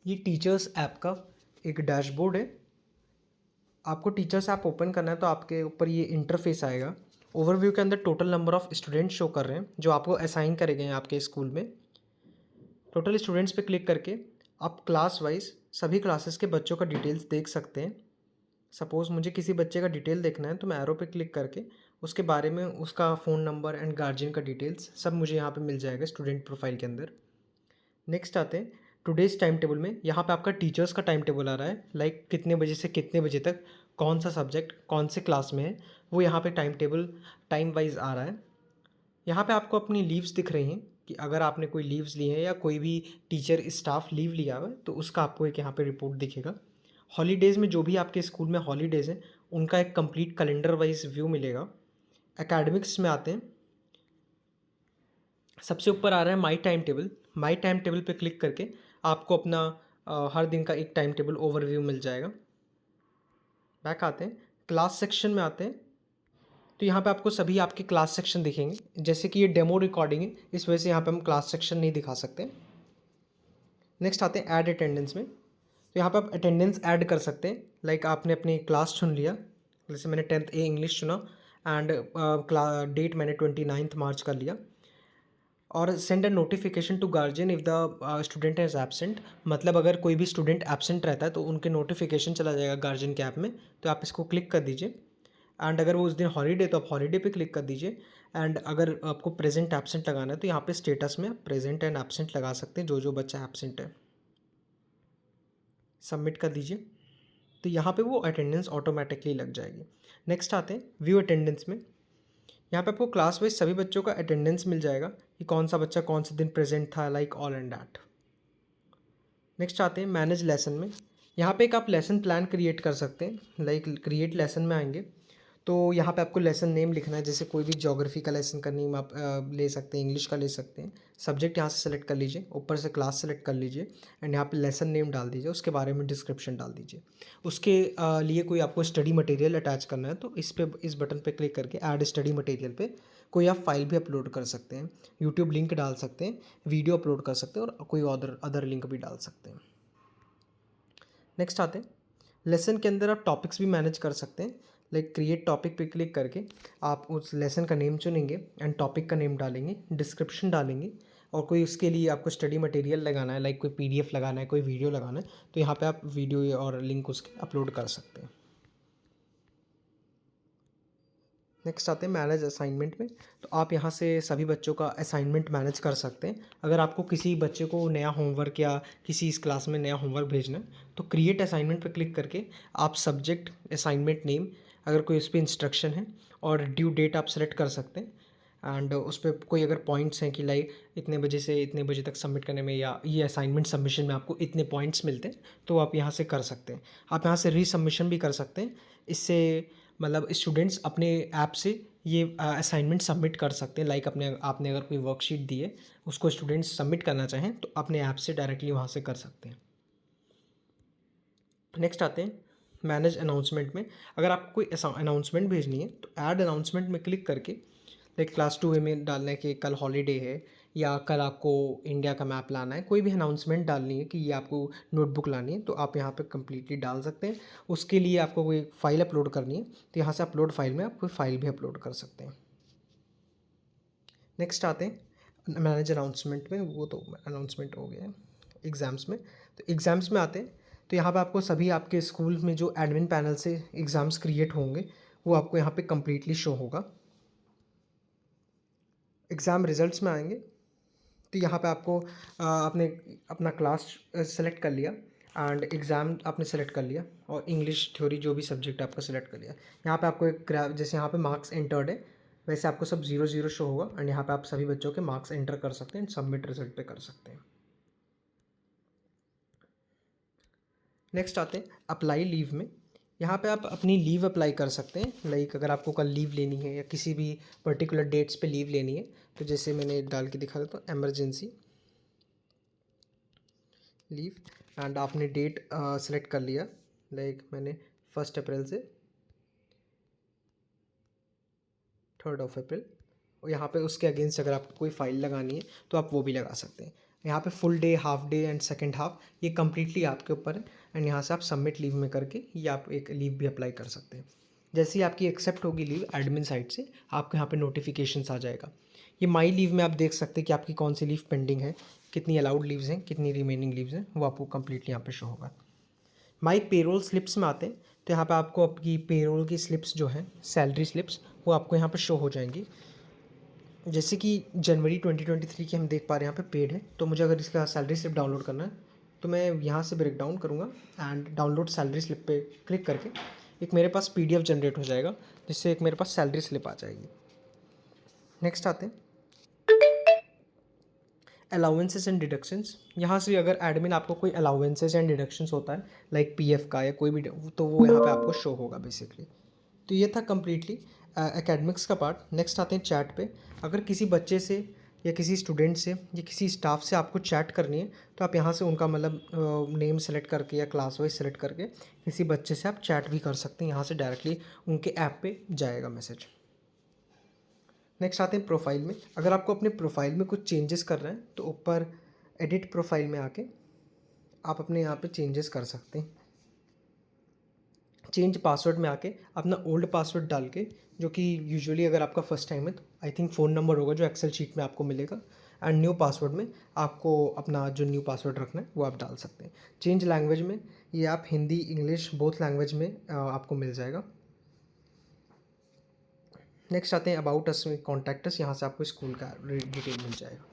ये teachers app का एक डैशबोर्ड है। आपको टीचर्स ऐप ओपन करना है तो आपके ऊपर ये इंटरफेस आएगा। ओवरव्यू के अंदर total number of student show कर रहे हैं जो आपको असाइन करे गए हैं आपके स्कूल में। टोटल स्टूडेंट्स पे क्लिक करके आप क्लास वाइज सभी क्लासेस के बच्चों का डिटेल्स देख सकते हैं। सपोज़ मुझे किसी बच्चे का डिटेल देखना है तो मैं एरो पे क्लिक करके उसके बारे में उसका फ़ोन नंबर एंड गार्जियन का डिटेल्स सब मुझे यहाँ पे मिल जाएगा स्टूडेंट प्रोफाइल के अंदर। नेक्स्ट आते हैं टुडेज़ टाइम टेबल में। यहाँ पे आपका टीचर्स का टाइम टेबल आ रहा है, लाइक कितने बजे से कितने बजे तक कौन सा सब्जेक्ट कौन से क्लास में है, वो यहाँ पे टाइम टेबल टाइम वाइज आ रहा है। यहाँ पे आपको अपनी लीव्स दिख रही हैं कि अगर आपने कोई लीव्स ली हैं या कोई भी टीचर स्टाफ लीव लिया हुआ है तो उसका आपको एक यहाँ पे रिपोर्ट दिखेगा। हॉलीडेज़ में जो भी आपके स्कूल में हॉलीडेज़ हैं उनका एक कंप्लीट कैलेंडर वाइज व्यू मिलेगा। एकेडमिक्स में आते हैं, सबसे ऊपर आ रहा है my time table. My time table पे क्लिक करके आपको अपना हर दिन का एक टाइम टेबल ओवरव्यू मिल जाएगा। बैक आते हैं, क्लास सेक्शन में आते हैं तो यहाँ पे आपको सभी आपके क्लास सेक्शन दिखेंगे। जैसे कि ये डेमो रिकॉर्डिंग है इस वजह से यहाँ पे हम क्लास सेक्शन नहीं दिखा सकते। नेक्स्ट आते हैं ऐड अटेंडेंस में। तो यहाँ पे आप अटेंडेंस ऐड कर सकते हैं, लाइक आपने अपनी क्लास चुन लिया, जैसे मैंने 10th ए इंग्लिश चुना एंड डेट मैंने 29 मार्च कर लिया। और send a notification to guardian if the student is absent. मतलब अगर कोई भी स्टूडेंट एब्सेंट रहता है तो उनके नोटिफिकेशन चला जाएगा गार्जियन के ऐप में, तो आप इसको क्लिक कर दीजिए। एंड अगर वो उस दिन हॉलीडे तो आप हॉलीडे पे क्लिक कर दीजिए। एंड अगर आपको प्रेजेंट एब्सेंट लगाना है तो यहाँ पे स्टेटस में प्रेजेंट एंड एब्सेंट लगा सकते हैं, जो जो बच्चा एब्सेंट है। सबमिट कर दीजिए तो यहाँ पे वो अटेंडेंस ऑटोमेटिकली लग जाएगी। नेक्स्ट आते हैं व्यू अटेंडेंस में। यहाँ पे आपको क्लास वाइज सभी बच्चों का अटेंडेंस मिल जाएगा कि कौन सा बच्चा कौन से दिन प्रेजेंट था, like all and that. Next आते हैं मैनेज लेसन में। यहाँ पे एक आप लेसन प्लान क्रिएट कर सकते हैं, लाइक क्रिएट लेसन में आएंगे तो यहाँ पे आपको लेसन नेम लिखना है। जैसे कोई भी ज्योग्राफी का लेसन का नेम आप ले सकते हैं, इंग्लिश का ले सकते हैं। सब्जेक्ट यहाँ से सेलेक्ट कर लीजिए, ऊपर से क्लास सेलेक्ट कर लीजिए एंड यहाँ पे लेसन नेम डाल दीजिए, उसके बारे में डिस्क्रिप्शन डाल दीजिए। उसके लिए कोई आपको स्टडी मटेरियल अटैच करना है तो इस बटन पे क्लिक करके ऐड स्टडी मटेरियल पे कोई आप फाइल भी अपलोड कर सकते हैं। यूट्यूब लिंक डाल सकते हैं, वीडियो अपलोड कर सकते हैं और कोई अदर लिंक भी डाल सकते हैं। नेक्स्ट आते हैं लेसन के अंदर आप टॉपिक्स भी मैनेज कर सकते हैं, लाइक क्रिएट टॉपिक पे क्लिक करके आप उस लेसन का नेम चुनेंगे एंड टॉपिक का नेम डालेंगे, डिस्क्रिप्शन डालेंगे और कोई उसके लिए आपको स्टडी मटेरियल लगाना है, लाइक कोई पीडीएफ लगाना है, कोई वीडियो लगाना है तो यहाँ पे आप वीडियो और लिंक उसके अपलोड कर सकते हैं। नेक्स्ट आते हैं मैनेज असाइनमेंट में। तो आप यहाँ से सभी बच्चों का असाइनमेंट मैनेज कर सकते हैं। अगर आपको किसी बच्चे को नया होमवर्क या किसी इस क्लास में नया होमवर्क भेजना है तो क्रिएट असाइनमेंट पर क्लिक करके आप सब्जेक्ट, असाइनमेंट नेम, अगर कोई उस पर इंस्ट्रक्शन है और ड्यू डेट आप सेलेक्ट कर सकते हैं। एंड उस पर कोई अगर पॉइंट्स हैं कि लाइक इतने बजे से इतने बजे तक सबमिट करने में या ये असाइनमेंट सबमिशन में आपको इतने पॉइंट्स मिलते हैं तो आप यहाँ से कर सकते हैं। आप यहाँ से रीसबमिशन भी कर सकते हैं। इससे मतलब स्टूडेंट्स अपने ऐप से ये असाइनमेंट सबमिट कर सकते हैं, लाइक अपने आपने अगर कोई वर्कशीट दी है उसको स्टूडेंट्स सबमिट करना चाहें तो अपने ऐप से डायरेक्टली वहाँ से कर सकते हैं। नेक्स्ट आते हैं मैनेज अनाउंसमेंट में। अगर आपको कोई अनाउंसमेंट भेजनी है तो ऐड अनाउंसमेंट में क्लिक करके लाइक क्लास 2A में डालना है कि कल हॉलीडे है या कल आपको इंडिया का मैप लाना है, कोई भी अनाउंसमेंट डालनी है कि ये आपको नोटबुक लानी है तो आप यहाँ पे कम्प्लीटली डाल सकते हैं। उसके लिए आपको कोई फाइल अपलोड करनी है तो यहाँ से अपलोड फाइल में आप कोई फाइल भी अपलोड कर सकते हैं। नेक्स्ट आते हैं मैनेज अनाउंसमेंट में, वो तो अनाउंसमेंट हो गया है। एग्ज़ाम्स में, तो एग्ज़ाम्स में आते हैं तो यहाँ पे आपको सभी आपके स्कूल में जो एडमिन पैनल से एग्ज़ाम्स क्रिएट होंगे वो आपको यहाँ पे कम्प्लीटली शो होगा। एग्ज़ाम रिजल्ट्स में आएंगे तो यहाँ पे आपको आपने अपना क्लास सेलेक्ट कर लिया एंड एग्ज़ाम आपने सेलेक्ट कर लिया और इंग्लिश थ्योरी जो भी सब्जेक्ट आपका सेलेक्ट कर लिया। यहाँ पे आपको एक ग्राफ, जैसे यहाँ पे मार्क्स एंटर्ड है वैसे आपको सब 0 0 शो होगा एंड यहाँ पे आप सभी बच्चों के मार्क्स एंटर कर सकते हैं एंड सबमिट रिजल्ट पे कर सकते हैं। नेक्स्ट आते हैं अप्लाई लीव में। यहाँ पे आप अपनी लीव अप्लाई कर सकते हैं, लाइक अगर आपको कल लीव लेनी है या किसी भी पर्टिकुलर डेट्स पे लीव लेनी है तो जैसे मैंने डाल के दिखा देता हूँ एमरजेंसी लीव एंड आपने डेट सेलेक्ट कर लिया, लाइक मैंने 1 अप्रैल से 3 अप्रैल और यहाँ पे उसके अगेंस्ट अगर आपको कोई फ़ाइल लगानी है तो आप वो भी लगा सकते हैं। यहाँ पे full day, half day and second half, ये कम्प्लीटली आपके ऊपर है। एंड यहाँ से आप सबमिट लीव में करके ये आप एक लीव भी अप्लाई कर सकते हैं। जैसे ही आपकी एक्सेप्ट होगी लीव एडमिन साइड से, आपको यहाँ पे नोटिफिकेशंस आ जाएगा। ये माई लीव में आप देख सकते हैं कि आपकी कौन सी लीव पेंडिंग है, कितनी अलाउड लीव्स हैं, कितनी रिमेनिंग लीव्स हैं, वो आपको कम्प्लीटली यहाँ पे शो होगा। माई पेरोल स्लिप्स में आते हैं तो यहाँ पे आपको आपकी पेरोल की स्लिप्स जो हैं, सैलरी स्लिप्स, वो आपको यहाँ पे शो हो जाएंगी। जैसे कि जनवरी 2023 की हम देख पा रहे हैं यहाँ पे पेड है, तो मुझे अगर इसका सैलरी स्लिप डाउनलोड करना है तो मैं यहाँ से ब्रेक डाउन करूँगा एंड डाउनलोड सैलरी स्लिप पे क्लिक करके एक मेरे पास PDF जनरेट हो जाएगा, जिससे एक मेरे पास सैलरी स्लिप आ जाएगी। नेक्स्ट आते हैं अलाउंसेस एंड डिडक्शंस। यहाँ से अगर एडमिन आपको कोई अलाउंसेस एंड डिडक्शंस होता है लाइक PF का या कोई भी, तो वो यहाँ पे आपको शो होगा बेसिकली। तो ये था कम्प्लीटली एकेडमिक्स का पार्ट। नेक्स्ट आते हैं चैट पे। अगर किसी बच्चे से या किसी स्टूडेंट से या किसी स्टाफ से आपको चैट करनी है तो आप यहाँ से उनका मतलब नेम सेलेक्ट करके या क्लास वाइज सेलेक्ट करके किसी बच्चे से आप चैट भी कर सकते हैं। यहाँ से डायरेक्टली उनके ऐप पे जाएगा मैसेज। नेक्स्ट आते हैं प्रोफाइल में। अगर आपको अपने प्रोफाइल में कुछ चेंजेस कर रहे हैं तो ऊपर एडिट प्रोफाइल में आके आप अपने यहाँ पे चेंजेस कर सकते हैं। चेंज पासवर्ड में आके अपना ओल्ड पासवर्ड डाल के, जो कि यूजुअली अगर आपका फर्स्ट टाइम है तो आई थिंक फ़ोन नंबर होगा जो एक्सेल शीट में आपको मिलेगा, एंड न्यू पासवर्ड में आपको अपना जो न्यू पासवर्ड रखना है वो आप डाल सकते हैं। चेंज लैंग्वेज में ये आप हिंदी, इंग्लिश बोथ लैंग्वेज में आपको मिल जाएगा। नेक्स्ट आते हैं अबाउट अस में, कॉन्टैक्ट अस, यहाँ से आपको स्कूल का डिटेल मिल जाएगा।